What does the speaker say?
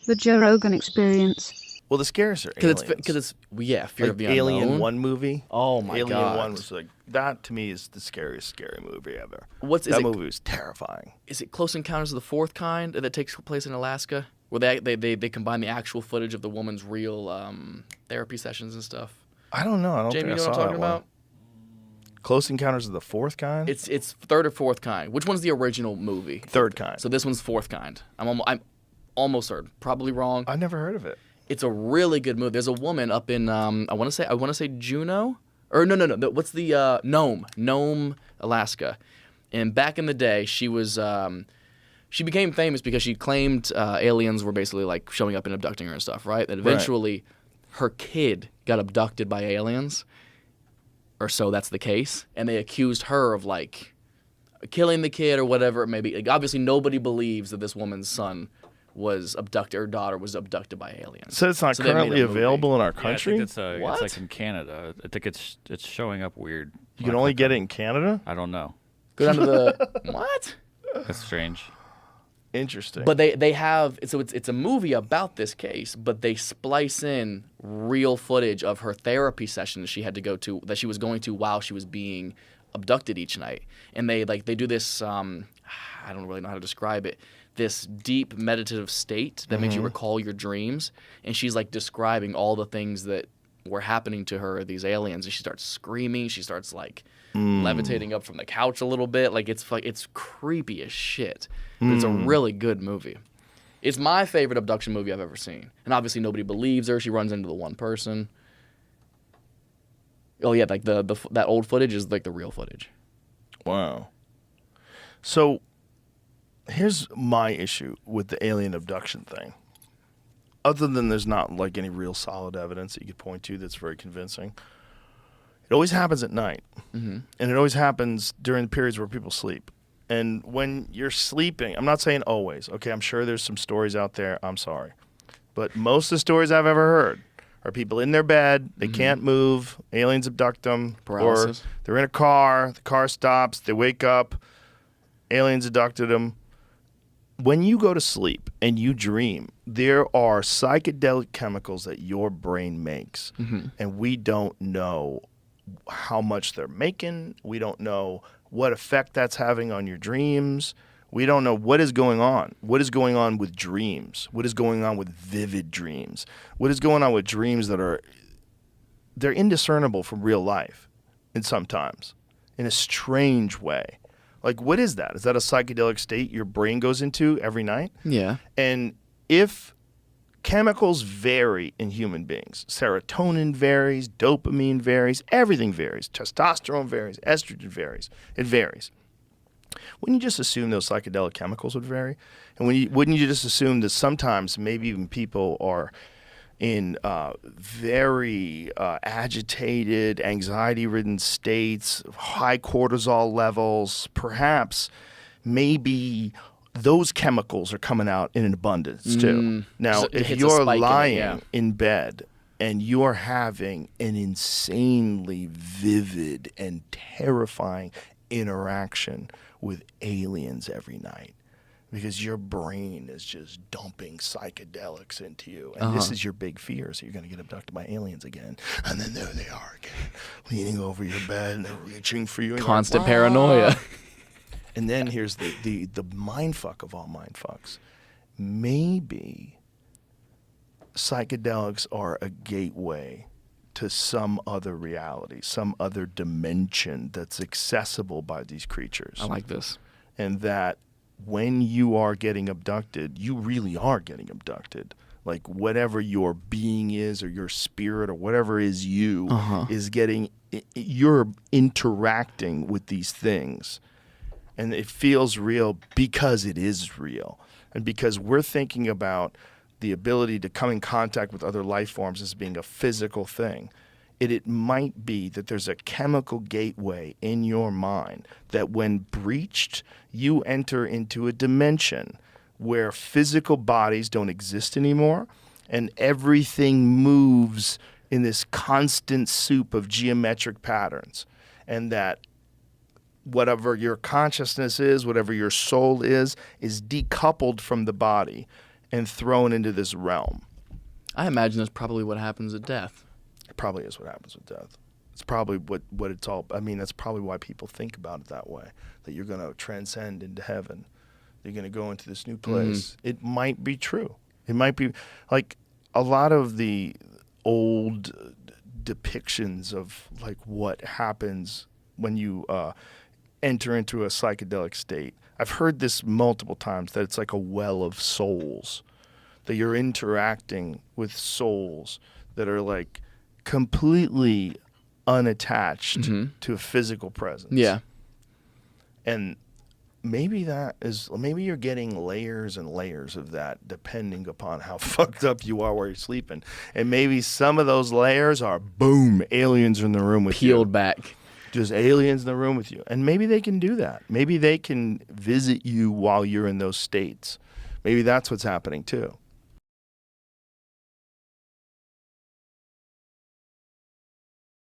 The Joe Rogan Experience. Well, the scariest are aliens. Because it's fear of the Alien unknown. 1 movie. Oh my Alien god, 1 was like, that to me is the scariest scary movie ever. Is that it? movie was terrifying. Is it Close Encounters of the Fourth Kind that takes place in Alaska, where they combine the actual footage of the woman's real therapy sessions and stuff? I don't know. I don't Jamie, think you I know what saw I'm that talking one. about? Close Encounters of the Fourth Kind? It's third or fourth kind. Which one's the original movie? Third kind. So this one's fourth kind. I'm almost certain. Probably wrong. I never heard of it. It's a really good movie. There's a woman up in I want to say Juneau, or no. What's the Nome, Alaska? And back in the day, she was she became famous because she claimed aliens were basically like showing up and abducting her and stuff, right? And eventually, her kid got abducted by aliens, or so that's the case, and they accused her of like killing the kid or whatever it may be. Like, obviously, nobody believes that this woman's son was abducted or daughter was abducted by aliens. So it's not they made a currently movie. available in our Yeah, I country? think it's What? like in Canada. I think it's showing up weird. You can only get it in Canada? I don't know. Go down to the what? That's strange. Interesting. But they have it's a movie about this case, but they splice in real footage of her therapy sessions she had to go to that she was going to while she was being abducted each night, and they do this. I don't really know how to describe it. This deep meditative state that makes you recall your dreams, and she's like describing all the things that were happening to her, these aliens, and she starts screaming. She starts like levitating up from the couch a little bit. Like it's creepy as shit. But it's a really good movie. It's my favorite abduction movie I've ever seen. And obviously nobody believes her. She runs into the one person. Oh yeah, like that old footage is like the real footage. Wow. So here's my issue with the alien abduction thing. Other than there's not like any real solid evidence that you could point to that's very convincing. It always happens at night. Mm-hmm. And it always happens during the periods where people sleep. And when you're sleeping, I'm not saying always. Okay, I'm sure there's some stories out there. I'm sorry. But most of the stories I've ever heard are people in their bed, they can't move, aliens abduct them, Paralysis. or they're in a car, the car stops, they wake up, aliens abducted them. When you go to sleep and you dream, there are psychedelic chemicals that your brain makes, and we don't know how much they're making. We don't know what effect that's having on your dreams. We don't know what is going on. What is going on with dreams? What is going on with vivid dreams? What is going on with dreams that they're indiscernible from real life, and sometimes in a strange way. Like, what is that? Is that a psychedelic state your brain goes into every night? Yeah. And if chemicals vary in human beings, serotonin varies, dopamine varies, everything varies, testosterone varies, estrogen varies, it varies. Wouldn't you just assume those psychedelic chemicals would vary? And wouldn't you just assume that sometimes maybe even people are in very agitated, anxiety-ridden states, high cortisol levels, perhaps maybe those chemicals are coming out in an abundance too. Now, So it if hits a you're spike in it, lying yeah. in bed and you're having an insanely vivid and terrifying interaction with aliens every night, because your brain is just dumping psychedelics into you. And this is your big fear. So you're going to get abducted by aliens again. And then there they are again, leaning over your bed and they're reaching for you. And Constant you're like, paranoia. and then here's the mind fuck of all mind fucks. Maybe psychedelics are a gateway to some other reality, some other dimension that's accessible by these creatures. I like this. And that when you are getting abducted, you really are getting abducted. Like whatever your being is, or your spirit, or whatever is you, is getting, you're interacting with these things. And it feels real because it is real. And because we're thinking about the ability to come in contact with other life forms as being a physical thing. It might be that there's a chemical gateway in your mind that when breached, you enter into a dimension where physical bodies don't exist anymore and everything moves in this constant soup of geometric patterns. And that whatever your consciousness is, whatever your soul is decoupled from the body. and thrown into this realm. I imagine that's probably what happens at death. It probably is what happens with death. It's probably what it's all. I mean, that's probably why people think about it that way. That you're going to transcend into heaven. You're going to go into this new place. It might be true. It might be like a lot of the old depictions of like what happens when you enter into a psychedelic state. I've heard this multiple times that it's like a well of souls. That you're interacting with souls that are like completely unattached to a physical presence. Yeah. And maybe you're getting layers and layers of that depending upon how fucked up you are while you're sleeping. And maybe some of those layers are, boom, aliens are in the room with you. Peeled back. Just aliens in the room with you. And maybe they can do that. Maybe they can visit you while you're in those states. Maybe that's what's happening too.